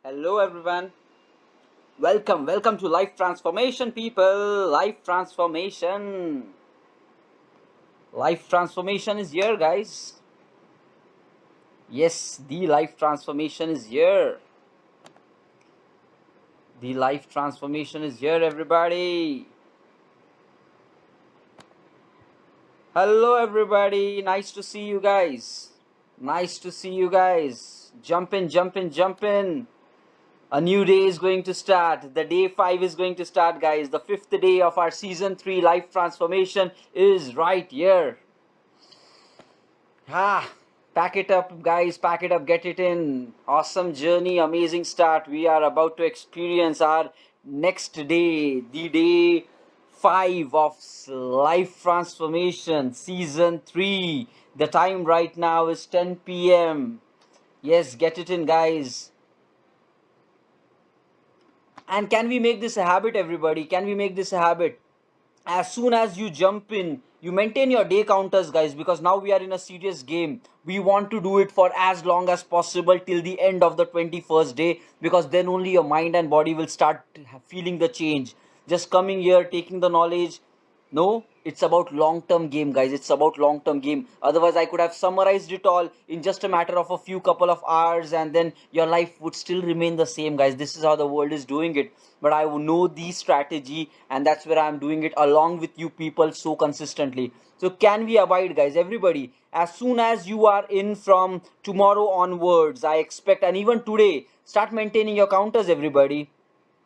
Hello everyone. Welcome to Life Transformation people. Life Transformation. Life Transformation is here, guys. Yes, the Life Transformation is here. The Life Transformation is here, everybody. Hello everybody. Nice to see you guys. Nice to see you guys. Jump in, jump in, jump in. A new day is going to start. The day 5 is going to start, guys. The 5th day of our season 3 life transformation is right here. Pack it up, guys. Pack it up. Get it in. Awesome journey. Amazing start. We are about to experience our next day. The day 5 of life transformation season 3. The time right now is 10 p.m. Yes, get it in, guys. And can we make this a habit, everybody? Can we make this a habit? As soon as you jump in, you maintain your day counters, guys, because now we are in a serious game. We want to do it for as long as possible till the end of the 21st day, because then only your mind and body will start feeling the change. Just coming here, taking the knowledge, no, it's about long term game, guys. It's about long term game. Otherwise, I could have summarized it all in just a matter of a few couple of hours, and then your life would still remain the same, guys. This is how the world is doing it. But I know the strategy, and that's where I'm doing it along with you people so consistently. So, can we abide, guys? Everybody, as soon as you are in from tomorrow onwards, I expect, and even today, start maintaining your counters, everybody.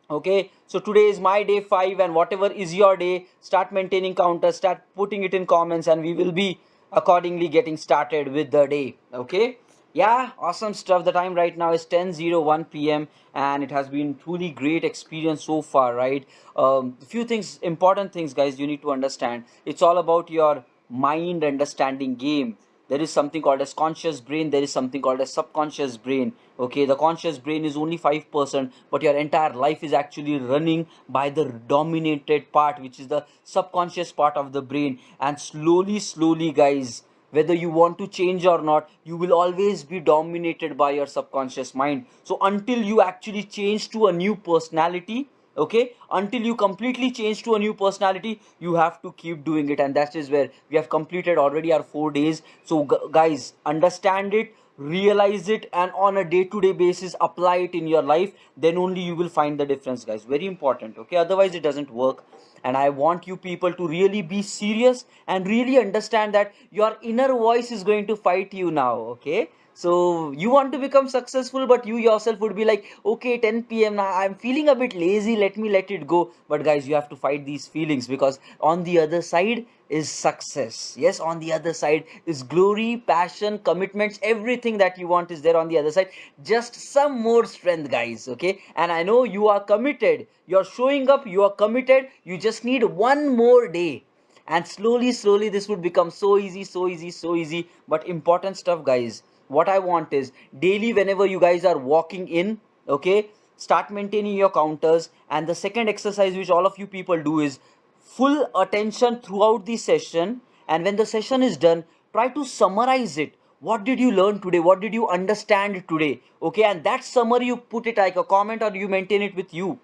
Okay, so today is my day 5, and whatever is your day, start maintaining counters, start putting it in comments, and we will be accordingly getting started with the day. Okay, yeah, awesome stuff. The time right now is 10:01 p.m. and it has been truly great experience so far, right? A few things, important things, guys, you need to understand. It's all about your mind understanding game. There is something called as conscious brain, there is something called as subconscious brain. Okay, the conscious brain is only 5%, but your entire life is actually running by the dominated part, which is the subconscious part of the brain. And slowly, guys, whether you want to change or not, you will always be dominated by your subconscious mind. So until you actually change to a new personality, okay, until you completely change to a new personality, you have to keep doing it. And that is where we have completed already our 4 days. So guys, understand it, realize it, and on a day-to-day basis apply it in your life. Then only you will find the difference, guys. Very important. Okay, otherwise it doesn't work. And I want you people to really be serious and really understand that your inner voice is going to fight you now. Okay, so you want to become successful, but you yourself would be like, okay, 10 p.m. now, I'm feeling a bit lazy, let it go. But guys, you have to fight these feelings, because on the other side is success. Yes, on the other side is glory, passion, commitments, everything that you want is there on the other side. Just some more strength, guys. Okay, and I know you are committed, you're showing up, you are committed. You just need one more day, and slowly this would become so easy, so easy, so easy. But important stuff, guys. What I want is daily, whenever you guys are walking in, okay, start maintaining your counters. And the second exercise which all of you people do is full attention throughout the session. And when the session is done, try to summarize it. What did you learn today? What did you understand today? Okay, and that summary, you put it like a comment, or you maintain it with you,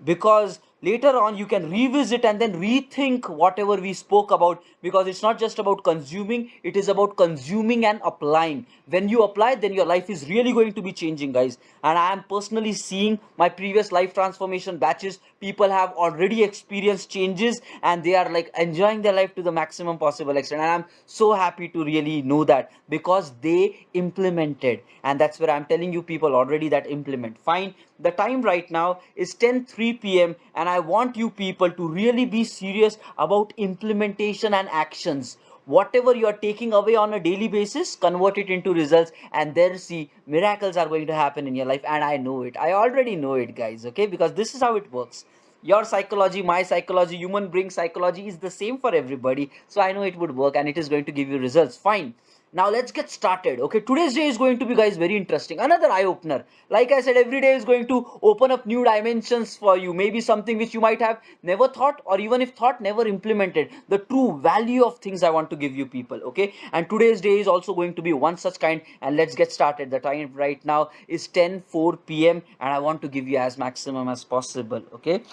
because later on you can revisit and then rethink whatever we spoke about. Because it's not just about consuming, it is about consuming and applying. When you apply, then your life is really going to be changing, guys. And I am personally seeing my previous life transformation batches, people have already experienced changes, and they are like enjoying their life to the maximum possible extent. And I'm so happy to really know that, because they implemented. And that's where I'm telling you people already that implement. Fine, the time right now is 10:03 p.m. and I want you people to really be serious about implementation and actions. Whatever you are taking away on a daily basis, convert it into results, and there, see, miracles are going to happen in your life. And I know it, I already know it, guys. Okay, because this is how it works. Your psychology, my psychology, human brain psychology is the same for everybody. So I know it would work, and it is going to give you results. Fine. Now let's get started. Okay, today's day is going to be, guys, very interesting. Another eye opener. Like I said, every day is going to open up new dimensions for you. Maybe something which you might have never thought, or even if thought, never implemented. The true value of things I want to give you people. Okay, and today's day is also going to be one such kind. And let's get started. The time right now is 10:04 p.m. and I want to give you as maximum as possible. Okay.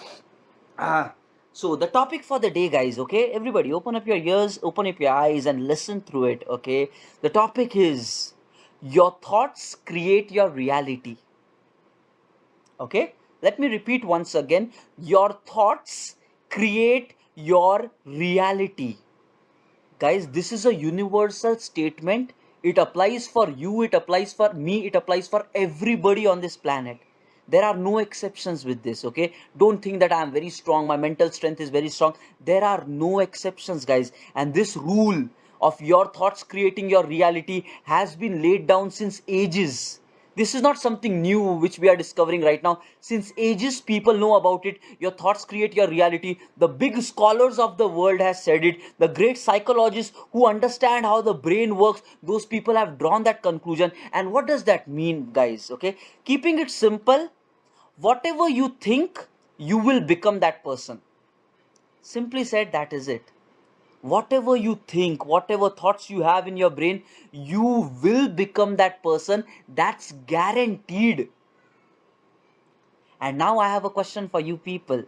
So the topic for the day, guys, okay? Everybody, open up your ears, open up your eyes, and listen through it, okay? The topic is your thoughts create your reality. Okay? Let me repeat once again. Your thoughts create your reality. Guys, this is a universal statement. It applies for you, it applies for me, it applies for everybody on this planet. There are no exceptions with this. Okay, don't think that I am very strong, my mental strength is very strong. There are no exceptions, guys, and this rule of your thoughts creating your reality has been laid down since ages. This is not something new which we are discovering right now. Since ages, people know about it. Your thoughts create your reality. The big scholars of the world has said it. The great psychologists who understand how the brain works, those people have drawn that conclusion. And what does that mean, guys? Okay, keeping it simple, whatever you think, you will become that person. Simply said, that is it. Whatever you think, whatever thoughts you have in your brain, you will become that person. That's guaranteed. And now I have a question for you people,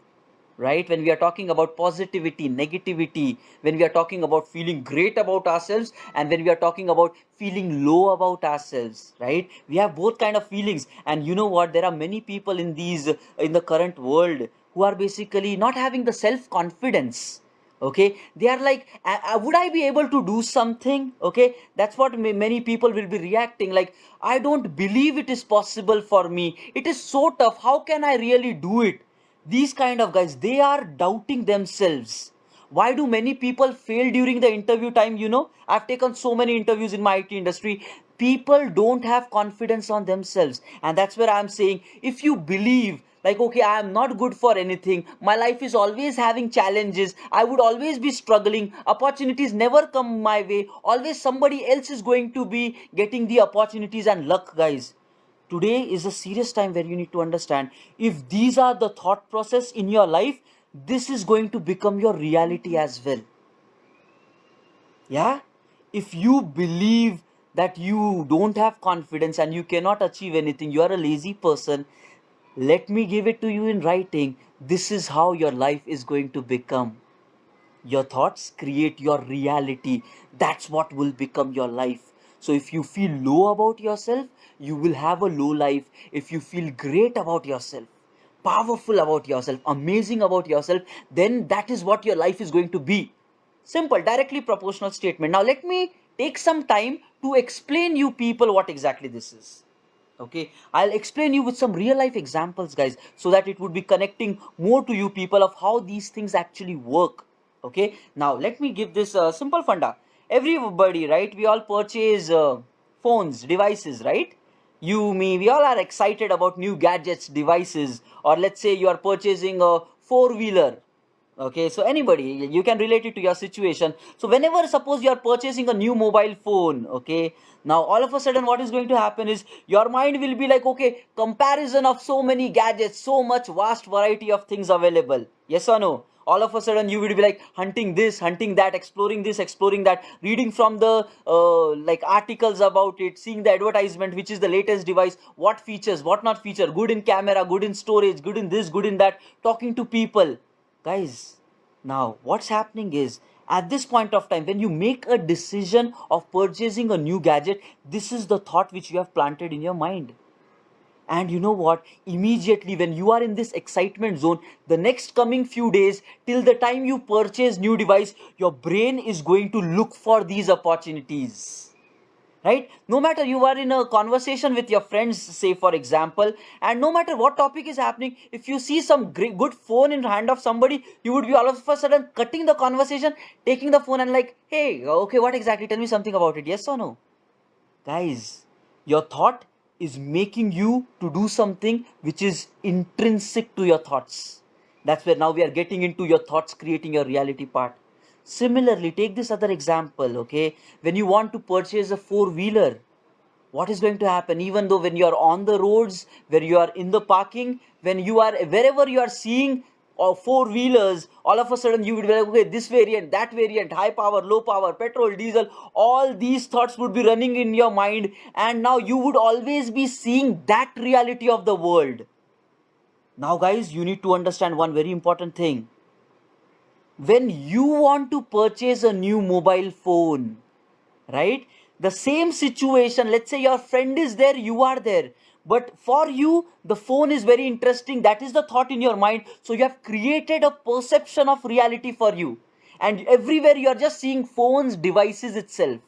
right? When we are talking about positivity, negativity, when we are talking about feeling great about ourselves, and when we are talking about feeling low about ourselves, right? We have both kind of feelings. And you know what? There are many people in the current world who are basically not having the self confidence. Okay, they are like, would I be able to do something? Okay, that's what many people will be reacting like, I don't believe it is possible for me, it is so tough, how can I really do it? These kind of guys, they are doubting themselves. Why do many people fail during the interview time? I've taken so many interviews in my IT industry. People don't have confidence on themselves, and that's where I'm saying, if you believe like, okay, I am not good for anything, my life is always having challenges, I would always be struggling, opportunities never come my way, always somebody else is going to be getting the opportunities and luck, guys. Today is a serious time where you need to understand, if these are the thought process in your life, this is going to become your reality as well. Yeah, if you believe that you don't have confidence and you cannot achieve anything, you are a lazy person, let me give it to you in writing. This is how your life is going to become. Your thoughts create your reality. That's what will become your life. So if you feel low about yourself, you will have a low life. If you feel great about yourself, powerful about yourself, amazing about yourself, then that is what your life is going to be. Simple, directly proportional statement. Now let me take some time to explain you people what exactly this is. Okay, I'll explain you with some real life examples, guys, so that it would be connecting more to you people of how these things actually work. Okay, now let me give this simple funda. Everybody, right, we all purchase phones, devices, right? You, me, we all are excited about new gadgets, devices, or let's say you are purchasing a four-wheeler. Okay, so anybody, you can relate it to your situation. So whenever, suppose you are purchasing a new mobile phone, okay, now all of a sudden what is going to happen is your mind will be like, okay, comparison of so many gadgets, so much vast variety of things available, yes or no? All of a sudden you will be like hunting this, hunting that, exploring this, exploring that, reading from the like articles about it, seeing the advertisement, which is the latest device, what features, what not feature, good in camera, good in storage, good in this, good in that, talking to people. Guys, now what's happening is, at this point of time, when you make a decision of purchasing a new gadget, this is the thought which you have planted in your mind. And you know what? Immediately when you are in this excitement zone, the next coming few days, till the time you purchase new device, your brain is going to look for these opportunities, right? No matter you are in a conversation with your friends, say for example, and no matter what topic is happening, if you see some great, good phone in hand of somebody, you would be all of a sudden cutting the conversation, taking the phone and like, hey, okay, what exactly, tell me something about it, yes or no? Guys, your thought is making you to do something which is intrinsic to your thoughts. That's where now we are getting into your thoughts creating your reality part. Similarly, take this other example, okay? When you want to purchase a four-wheeler, what is going to happen? Even though when you are on the roads, where you are in the parking, when you are wherever you are seeing four-wheelers, all of a sudden you would be like, okay, this variant, that variant, high power, low power, petrol, diesel, all these thoughts would be running in your mind, and now you would always be seeing that reality of the world. Now guys, you need to understand one very important thing. When you want to purchase a new mobile phone, right, the same situation, let's say your friend is there, you are there, but for you the phone is very interesting, that is the thought in your mind, so you have created a perception of reality for you, and everywhere you are just seeing phones, devices itself,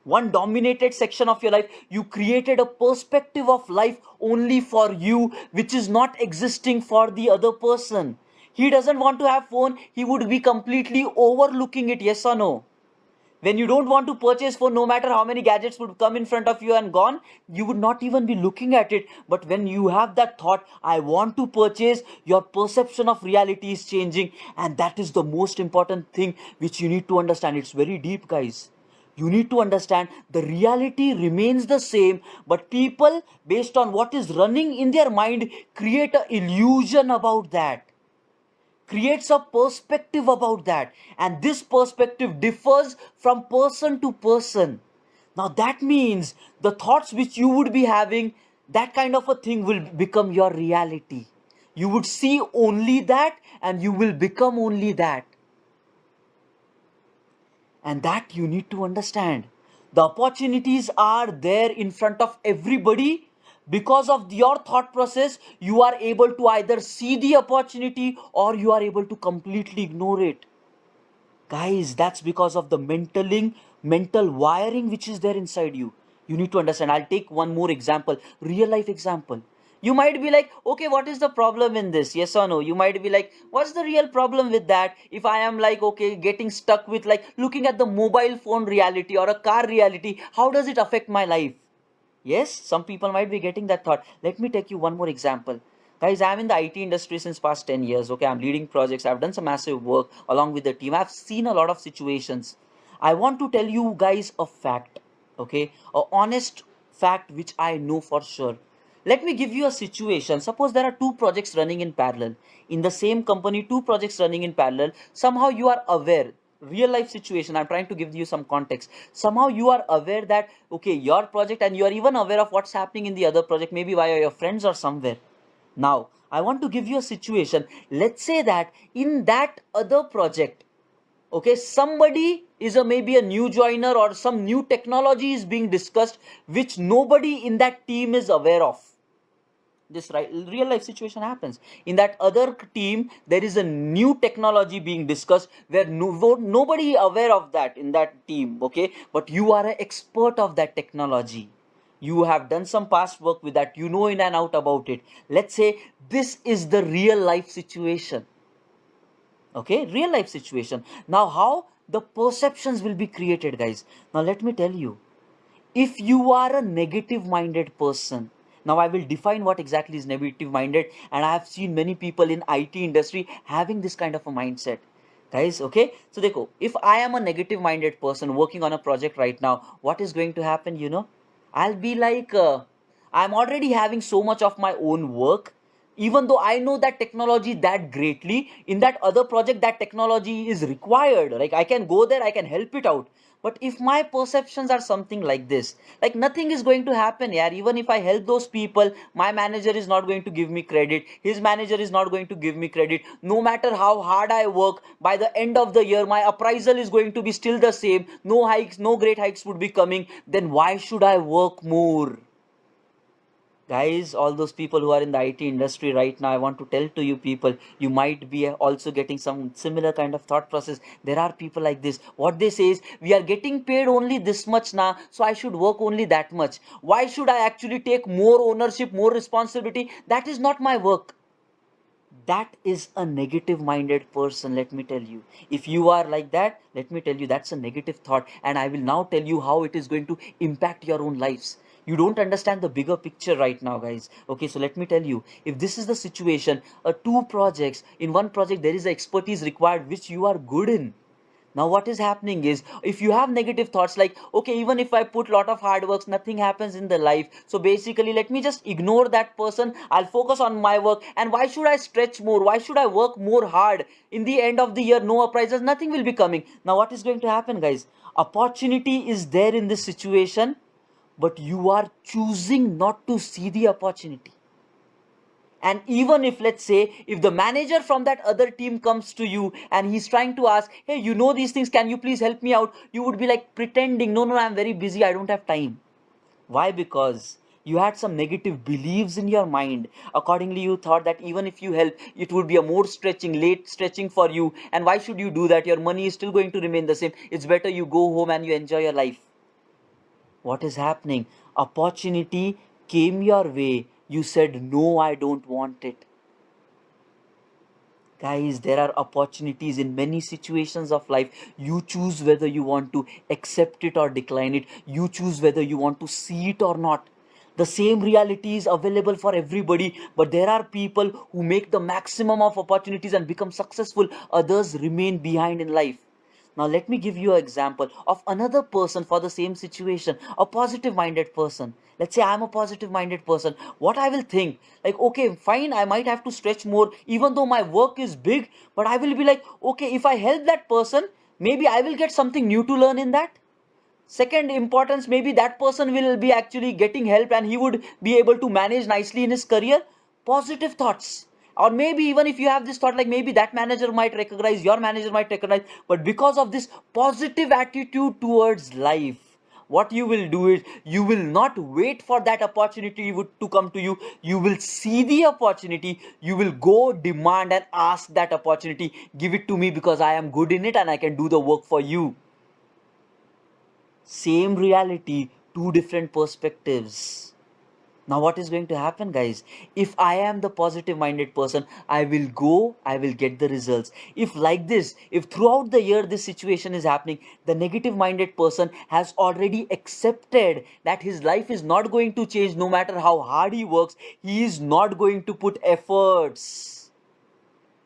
one dominated section of your life. You created a perspective of life only for you, which is not existing for the other person. He doesn't want to have phone, he would be completely overlooking it, yes or no? When you don't want to purchase phone, no matter how many gadgets would come in front of you and gone, you would not even be looking at it. But when you have that thought, I want to purchase, your perception of reality is changing, and that is the most important thing which you need to understand. It's very deep, guys. You need to understand the reality remains the same, but people, based on what is running in their mind, create an illusion about that, creates a perspective about that, and this perspective differs from person to person. Now that means the thoughts which you would be having, that kind of a thing will become your reality. You would see only that, and you will become only that. And that you need to understand. The opportunities are there in front of everybody. Because of your thought process, you are able to either see the opportunity or you are able to completely ignore it. Guys, that's because of the mental wiring which is there inside you. You need to understand. I'll take one more example, real life example. You might be like, okay, what is the problem in this? Yes or no? You might be like, what's the real problem with that? If I am like, okay, getting stuck with like looking at the mobile phone reality or a car reality, how does it affect my life? Yes, some people might be getting that thought. Let me take you one more example. Guys, I'm in the IT industry since past 10 years. Okay, I'm leading projects. I've done some massive work along with the team. I've seen a lot of situations. I want to tell you guys a fact. Okay, a honest fact which I know for sure. Let me give you a situation. Suppose there are two projects running in parallel. In the same company, two projects running in parallel. Somehow you are aware, real life situation, I'm trying to give you some context. Somehow you are aware that, okay, your project, and you are even aware of what's happening in the other project, maybe via your friends or somewhere. Now, I want to give you a situation. Let's say that in that other project, okay, somebody is a maybe a new joiner or some new technology is being discussed which nobody in that team is aware of. This right real life situation happens in that other team. There is a new technology being discussed where nobody aware of that in that team, okay, but you are an expert of that technology. You have done some past work with that, you know in and out about it. Let's say this is the real life situation. Okay, real life situation. Now how the perceptions will be created, guys? Now let me tell you, if you are a negative minded person, now I will define what exactly is negative minded, and I have seen many people in IT industry having this kind of a mindset, guys. Okay, so dekho, if I am a negative minded person working on a project right now, what is going to happen, I'll be like, I'm already having so much of my own work. Even though I know that technology that greatly, in that other project that technology is required, like I can go there, I can help it out. But if my perceptions are something like this, like nothing is going to happen, yeah, even if I help those people, my manager is not going to give me credit, his manager is not going to give me credit. No matter how hard I work, by the end of the year my appraisal is going to be still the same, no hikes, no great hikes would be coming. Then why should I work more? Guys, all those people who are in the IT industry right now, I want to tell to you people, you might be also getting some similar kind of thought process. There are people like this. What they say is, we are getting paid only this much now, so I should work only that much. Why should I actually take more ownership, more responsibility? That is not my work. That is a negative minded person, let me tell you. If you are like that, let me tell you, that's a negative thought, and I will now tell you how it is going to impact your own lives. You don't understand the bigger picture right now, guys. Okay, so let me tell you, if this is the situation, two projects, in one project there is expertise required which you are good in. Now what is happening is, if you have negative thoughts like, okay, even if I put lot of hard works, nothing happens in the life, so basically let me just ignore that person, I'll focus on my work, and why should I stretch more, why should I work more hard, in the end of the year no appraisals, nothing will be coming. Now what is going to happen, guys? Opportunity is there in this situation, but you are choosing not to see the opportunity. And even if, let's say, if the manager from that other team comes to you and he's trying to ask, hey, you know these things, can you please help me out, you would be like pretending, no, no, I'm very busy, I don't have time. Why? Because you had some negative beliefs in your mind. Accordingly, you thought that even if you help, it would be a more stretching, late stretching for you, and why should you do that? Your money is still going to remain the same. It's better you go home and you enjoy your life. What is happening? Opportunity came your way, you said, no, I don't want it. Guys, there are opportunities in many situations of life. You choose whether you want to accept it or decline it. You choose whether you want to see it or not. The same reality is available for everybody, but there are people who make the maximum of opportunities and become successful. Others remain behind in life. Now, let me give you an example of another person for the same situation, a positive minded person. Let's say I'm a positive minded person. What I will think, like, okay, fine, I might have to stretch more, even though my work is big, but I will be like, okay, if I help that person, maybe I will get something new to learn in that. Second importance, maybe that person will be actually getting help and he would be able to manage nicely in his career. Positive thoughts. Or maybe even if you have this thought, like maybe that manager might recognize, your manager might recognize, but because of this positive attitude towards life, what you will do is, you will not wait for that opportunity to come to you. You will see the opportunity, you will go demand and ask that opportunity, give it to me because I am good in it and I can do the work for you. Same reality, two different perspectives. Now what is going to happen, guys? If I am the positive minded person, I will go, I will get the results. If like this, if throughout the year this situation is happening, the negative minded person has already accepted that his life is not going to change no matter how hard he works, he is not going to put efforts.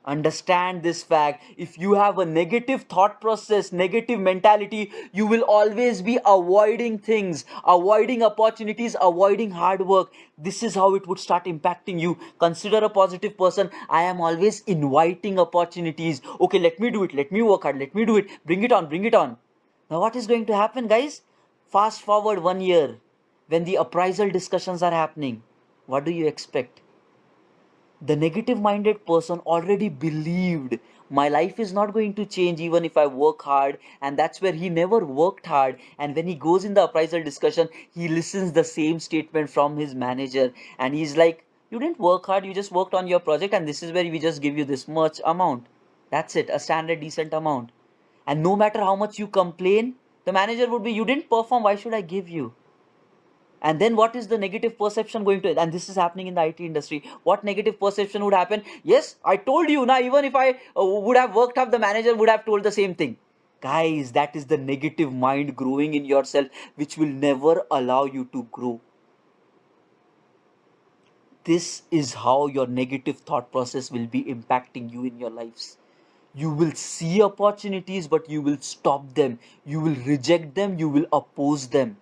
Understand this fact. If you have a negative thought process, negative mentality, you will always be avoiding things, avoiding opportunities, avoiding hard work. This is how it would start impacting you. Consider a positive person. I am always inviting opportunities. Okay, let me do it, let me work hard, let me do it, bring it on, bring it on. Now what is going to happen, guys? Fast forward 1 year, when the appraisal discussions are happening, what do you expect? The negative minded person already believed my life is not going to change even if I work hard, and that's where he never worked hard. And when he goes in the appraisal discussion, he listens the same statement from his manager, and he's like, you didn't work hard, you just worked on your project, and this is where we just give you this much amount. That's it, a standard decent amount. And no matter how much you complain, the manager would be, you didn't perform, why should I give you? And then what is the negative perception going to, and this is happening in the IT industry, what negative perception would happen? Yes, I told you now, even if I would have worked up, the manager would have told the same thing. Guys, that is the negative mind growing in yourself, which will never allow you to grow. This is how your negative thought process will be impacting you in your lives. You will see opportunities, but you will stop them, you will reject them, you will oppose them.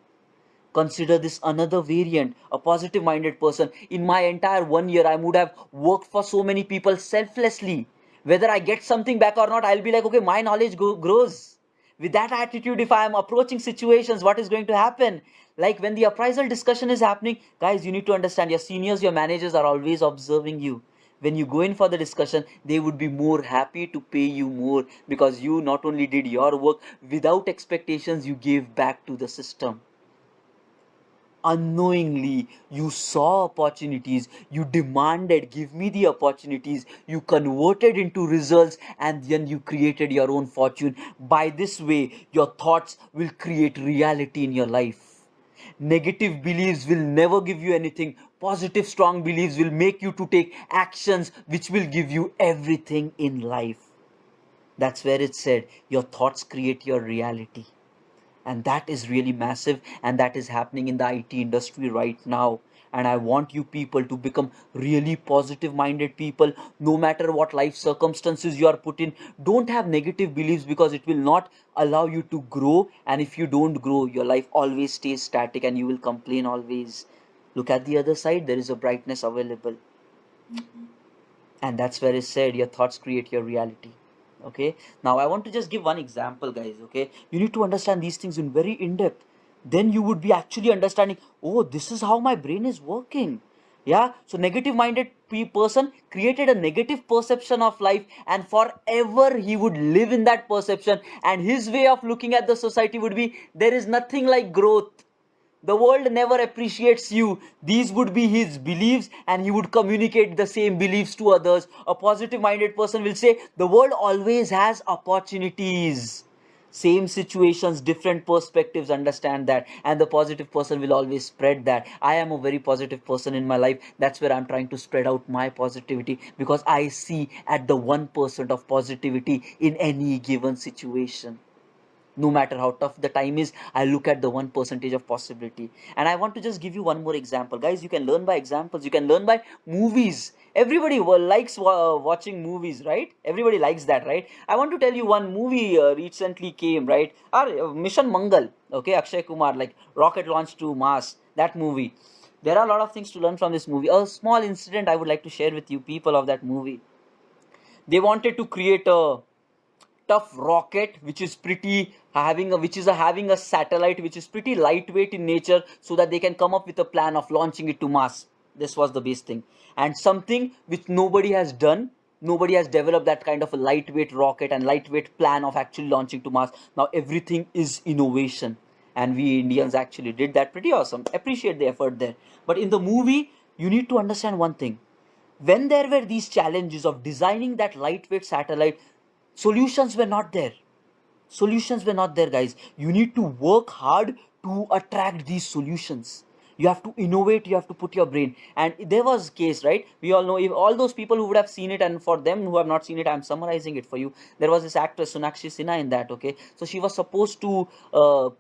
Consider this another variant, a positive minded person. In my entire 1 year, I would have worked for so many people selflessly. Whether I get something back or not, I'll be like, okay, my knowledge grows. With that attitude, if I am approaching situations, what is going to happen? Like when the appraisal discussion is happening, guys, you need to understand, your seniors, your managers are always observing you. When you go in for the discussion, they would be more happy to pay you more, because you not only did your work, without expectations, you gave back to the system. Unknowingly, you saw opportunities, you demanded, give me the opportunities, you converted into results, and then you created your own fortune. By this way, your thoughts will create reality in your life. Negative beliefs will never give you anything. Positive strong beliefs will make you to take actions which will give you everything in life. That's where it said, your thoughts create your reality. And that is really massive, and that is happening in the IT industry right now. And I want you people to become really positive minded people. No matter what life circumstances you are put in, don't have negative beliefs, because it will not allow you to grow. And if you don't grow, your life always stays static and you will complain always. Look at the other side, there is a brightness available. And that's where it said your thoughts create your reality. Okay, now I want to just give one example, guys. Okay, you need to understand these things in very in depth. Then you would be actually understanding, oh, this is how my brain is working. Yeah, so negative minded person created a negative perception of life, and forever he would live in that perception. And his way of looking at the society would be, there is nothing like growth, the world never appreciates you. These would be his beliefs, and he would communicate the same beliefs to others. A positive minded person will say, the world always has opportunities. Same situations, different perspectives, understand that. And the positive person will always spread that. I am a very positive person in my life. That's where I'm trying to spread out my positivity, because I see at the 1% of positivity in any given situation. No matter how tough the time is, I look at the 1% of possibility. And I want to just give you one more example, guys. You can learn by examples, you can learn by movies. Everybody likes watching movies, right? Everybody likes that, right? I want to tell you one movie recently came, right? Mission Mangal. Okay, Akshay Kumar, like rocket launch to Mars, that movie. There are a lot of things to learn from this movie. A small incident I would like to share with you people of that movie. They wanted to create a tough rocket which is pretty having a having a satellite which is pretty lightweight in nature, so that they can come up with a plan of launching it to Mars. This was the base thing, and something which nobody has done. Nobody has developed that kind of a lightweight rocket and lightweight plan of actually launching to Mars. Now everything is innovation, and we Indians actually did that. Pretty awesome, appreciate the effort there. But in the movie, you need to understand one thing. When there were these challenges of designing that lightweight satellite, solutions were not there. Solutions were not there, guys. You need to work hard to attract these solutions. You have to innovate, you have to put your brain. And there was case, right? We all know, if all those people who would have seen it, and for them who have not seen it, I'm summarizing it for you. There was this actress Sonakshi Sinha in that. Okay, so she was supposed to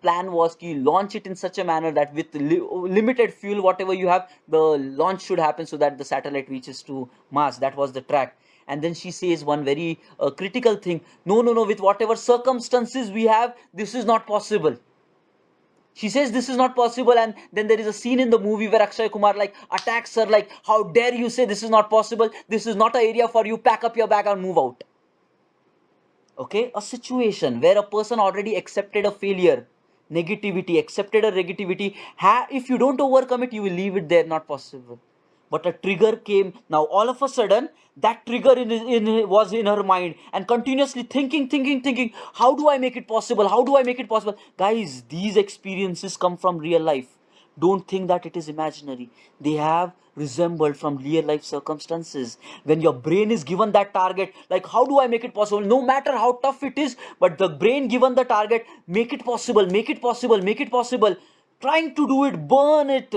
plan was to launch it in such a manner that with limited fuel, whatever you have, the launch should happen so that the satellite reaches to Mars. That was the track. And then she says one very critical thing. No, no, no, with whatever circumstances we have, this is not possible. She says this is not possible, and then there is a scene in the movie where Akshay Kumar like attacks her, like, how dare you say this is not possible, this is not an area for you, pack up your bag and move out. Okay, a situation where a person already accepted a failure, negativity, accepted a negativity, if you don't overcome it, you will leave it there, not possible. But a trigger came. Now all of a sudden, that trigger was in her mind, and continuously thinking, how do I make it possible, how do I make it possible? Guys, these experiences come from real life. Don't think that it is imaginary. They have resembled from real life circumstances. When your brain is given that target, like, how do I make it possible? No matter how tough it is, but the brain given the target, make it possible, make it possible, make it possible. Trying to do it, burn it.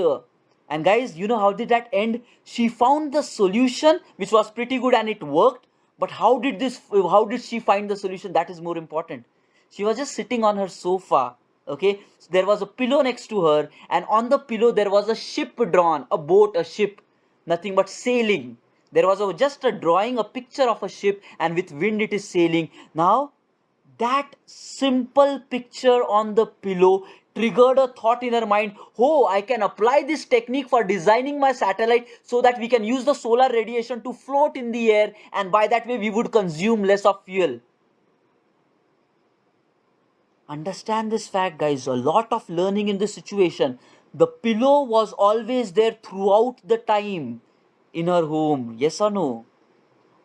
And guys, you know how did that end? She found the solution, which was pretty good, and it worked. But how did she find the solution? That is more important. She was just sitting on her sofa. Okay, so there was a pillow next to her, and on the pillow there was a ship drawn, a boat, a ship, nothing but sailing. There was just a drawing, a picture of a ship, and with wind it is sailing. Now that simple picture on the pillow triggered a thought in her mind. Oh, I can apply this technique for designing my satellite so that we can use the solar radiation to float in the air, and by that way we would consume less of fuel. Understand this fact, guys. A lot of learning in this situation. The pillow was always there throughout the time in her home. Yes or no?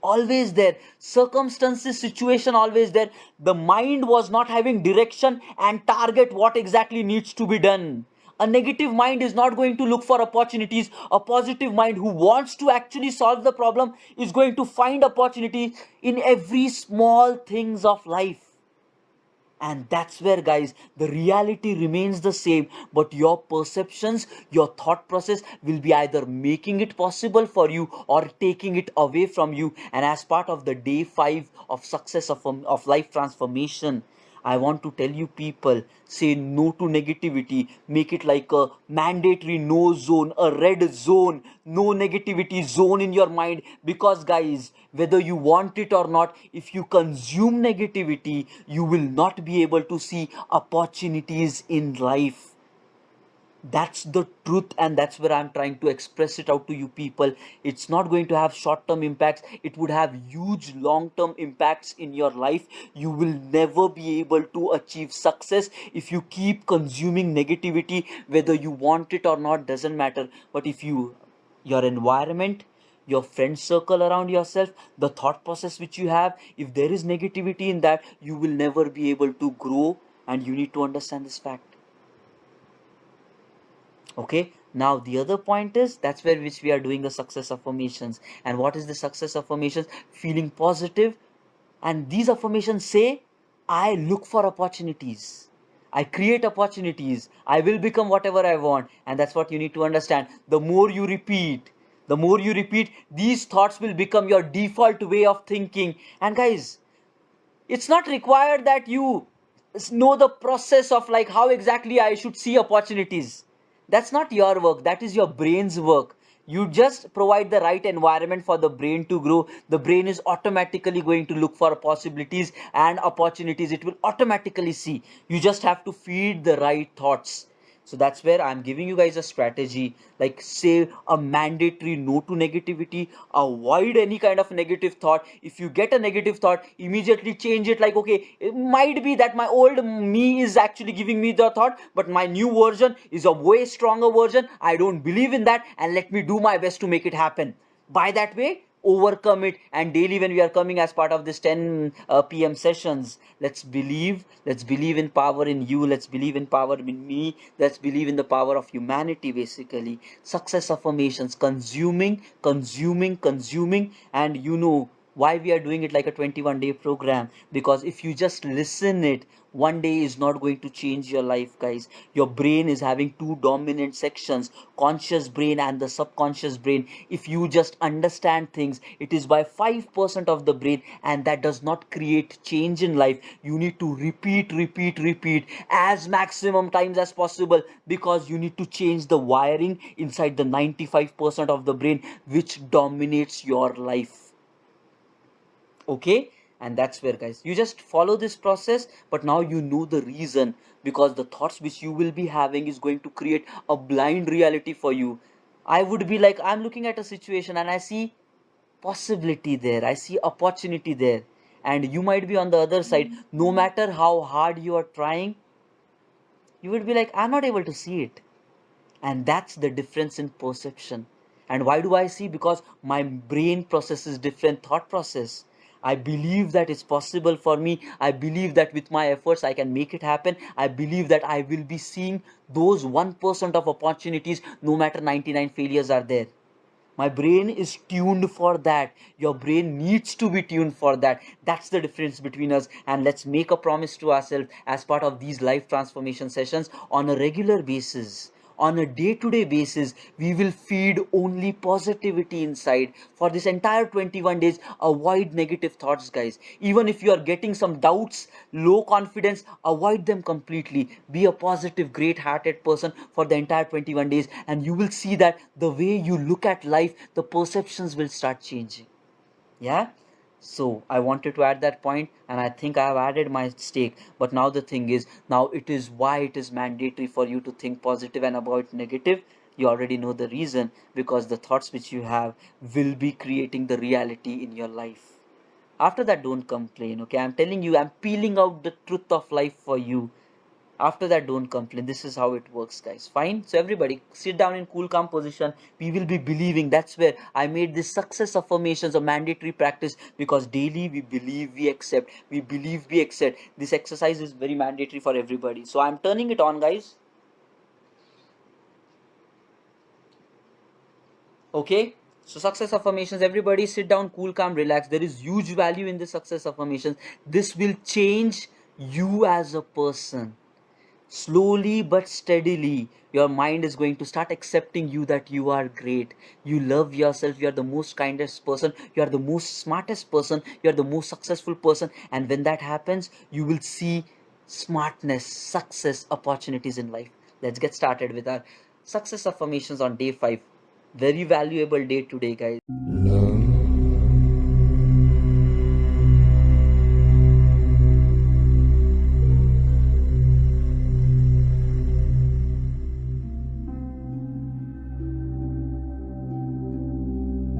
Always there. Circumstances, situation, always there. The mind was not having direction and target what exactly needs to be done. A negative mind is not going to look for opportunities. A positive mind who wants to actually solve the problem is going to find opportunity in every small things of life. And that's where, guys, the reality remains the same, but your perceptions, your thought process will be either making it possible for you or taking it away from you. And as part of the day 5 of success of life transformation, I want to tell you people, say no to negativity. Make it like a mandatory no zone, a red zone, no negativity zone in your mind. Because guys, whether you want it or not, if you consume negativity, you will not be able to see opportunities in life. That's the truth, and that's where I'm trying to express it out to you people. It's not going to have short term impacts, it would have huge long term impacts in your life. You will never be able to achieve success if you keep consuming negativity. Whether you want it or not doesn't matter, but if your environment, your friend circle around yourself, the thought process which you have, if there is negativity in that, you will never be able to grow. And you need to understand this fact. Okay, now the other point is, that's where which we are doing the success affirmations. And what is the success affirmations? Feeling positive. And these affirmations say, I look for opportunities, I create opportunities, I will become whatever I want. And that's what you need to understand. The more you repeat these thoughts will become your default way of thinking. And guys, it's not required that you know the process of like how exactly I should see opportunities. That's not your work, that is your brain's work. You just provide the right environment for the brain to grow. The brain is automatically going to look for possibilities and opportunities, it will automatically see. You just have to feed the right thoughts. So that's where I'm giving you guys a strategy, like say a mandatory no to negativity. Avoid any kind of negative thought. If you get a negative thought, immediately change it. Like, okay, it might be that my old me is actually giving me the thought, but my new version is a way stronger version. I don't believe in that, and let me do my best to make it happen. By that way, overcome it. And daily when we are coming as part of this 10 p.m sessions, let's believe in power in you, let's believe in power in me, let's believe in the power of humanity. Basically, success affirmations, consuming. And you know why we are doing it like a 21-day program? Because if you just listen it, one day is not going to change your life, guys. Your brain is having two dominant sections, conscious brain and the subconscious brain. If you just understand things, it is by 5% of the brain, and that does not create change in life. You need to repeat as maximum times as possible, because you need to change the wiring inside the 95% of the brain which dominates your life. Okay, and that's where, guys, you just follow this process. But now you know the reason, because the thoughts which you will be having is going to create a blind reality for you. I would be like, I'm looking at a situation and I see possibility there, I see opportunity there. And you might be on the other side. No matter how hard you are trying, you would be like, I'm not able to see it. And that's the difference in perception. And why do I see? Because my brain processes different thought process. I believe that it's possible for me. I believe that with my efforts I can make it happen. I believe that I will be seeing those 1% of opportunities, no matter 99 failures are there. My brain is tuned for that. Your brain needs to be tuned for that. That's the difference between us. And let's make a promise to ourselves as part of these life transformation sessions on a regular basis. On a day-to-day basis, we will feed only positivity inside for this entire 21 days. Avoid negative thoughts, guys. Even if you are getting some doubts, low confidence, avoid them completely. Be a positive, great-hearted person for the entire 21 days, and you will see that the way you look at life, the perceptions will start changing. Yeah, so I wanted to add that point, and I think I have added my stake. But now the thing is, now it is why it is mandatory for you to think positive and avoid negative. You already know the reason, because the thoughts which you have will be creating the reality in your life. After that, don't complain. Okay, I'm telling you, I'm peeling out the truth of life for you. After that, don't complain. This is how it works, guys. Fine. So everybody sit down in cool calm position. We will be believing. That's where I made this success affirmations a mandatory practice, because daily we believe, we accept, we believe, we accept. This exercise is very mandatory for everybody. So I'm turning it on, guys. Okay, so success affirmations, everybody sit down, cool calm, relax. There is huge value in the success affirmations. This will change you as a person. Slowly but steadily, your mind is going to start accepting you, that you are great, you love yourself, you are the most kindest person, you are the most smartest person, you are the most successful person. And when that happens, you will see smartness, success, opportunities in life. Let's get started with our success affirmations on day 5. Very valuable day today, guys.